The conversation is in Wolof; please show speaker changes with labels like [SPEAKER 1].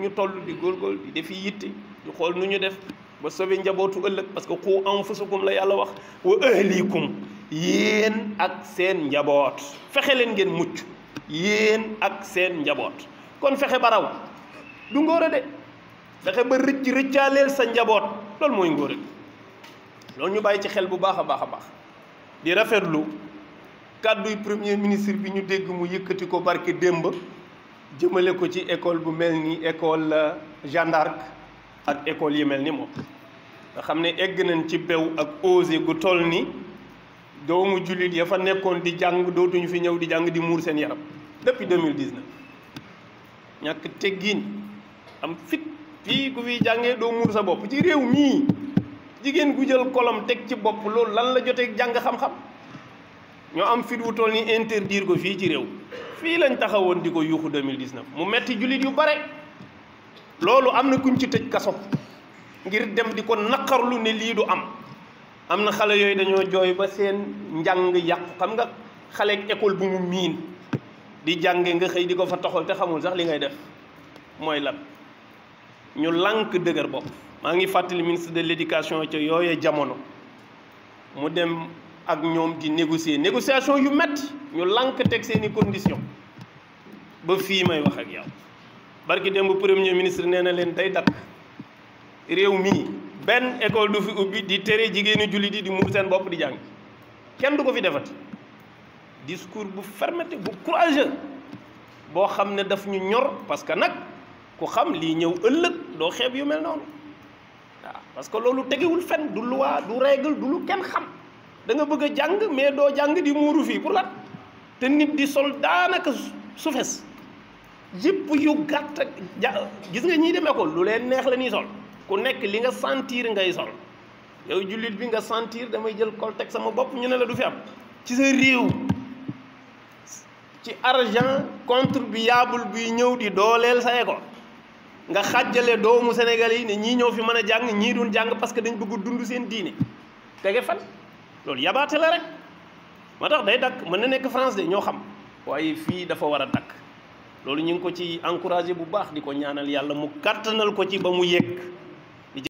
[SPEAKER 1] ñu toll di góorgóorlu di defi yitte di xool nu ñu def ba sauver njabootu ëllëg parce que qu anfusakum la yàlla wax wa ahlikum yéen ak seen njaboot fexe leen ngeen mucc yéen ak seen njaboot kon fexe ba raw du ngóora de fexe ba rëccaaleel sa njaboot loolu mooy ngóora loolu ñu bàyyi ci xel bu baax a baax a baax di rafetlu kàdduy premier ministre bi ñu dégg mu yëkkati ko barke démb jëmale ko ci école bu mel ni école Jeanne d'Arc ak école yi mel ni moom nga xam ne egg nañ ci bew ak osé gu toll ni doomu jullit ya fa nekkoon di jàng dootuñu fi ñëw di jàng di muur seen yaram depuis 2019 ñàkk teggiin am fit fii ku fi jàngee doo muur sa bopp ci réew mii jigéen gu jël kolom teg ci bopp loolu lan la jotee jàng xam-xam ñoo am fit wu toll ni interdire ko fii ci réew fii lañ taxawoon di ko yuuxu 2019 mu metti jullit yu bare loolu am na kuñ ci tëj kaso ngir dem di ko naqarlu ne lii du am na xale yooyu dañoo jooy ba seen njàng yàqu xam nga xale ak école bu mu miin di jànge nga xëy di ko fa toxal te xamul sax li ngay def mooy lan ñu lànk dëgër bopp maa ngi fàttali ministre de l'éducation ca yooye jamono mu dem ak ñoom di négociation yu métti ñu lànk teg seeni condition ba fii may wax ak yow barki démb premier ministre nee na leen day dakk réew mii benn école du fi ubbi di tere jigéenu jullit yi di muur seen bopp di jàng kenn du ko fi defati discours bu fermeté bu courageux boo xam ne daf ñu ñor parce que nag ku xam lii ñëw ëllëg doo xeeb yu mel noonu waaw parce que loolu tegewul fen du loi du règle du lu kenn xam da nga bëgg a jàng mais doo jàng di muuru fii pour lan te nit di sol daanaka su fes yëpp yu gàtt gis nga ñiy dem école lu leen neex la ñuy sol ku nekk li nga sentir ngay sol yow jullit bi nga sentir damay jël kol teg sama bopp ñu ne la du fi am ci sa réew ci argent contribuable buy ñëw di dooleel sa école nga xàjjale doomu Sénégal yi ne ñii ñëw fi mën a jàng ñii doon jàng parce que dañ bëgg dund seen diine tege fan loolu yabaate la rek moo tax day dakk mën na nekk France de ñoo xam waaye fii dafa war a dakk loolu ñu ngi ko ci encouragé bu baax di ko ñaanal yàlla mu kàttanal ko ci ba mu yegg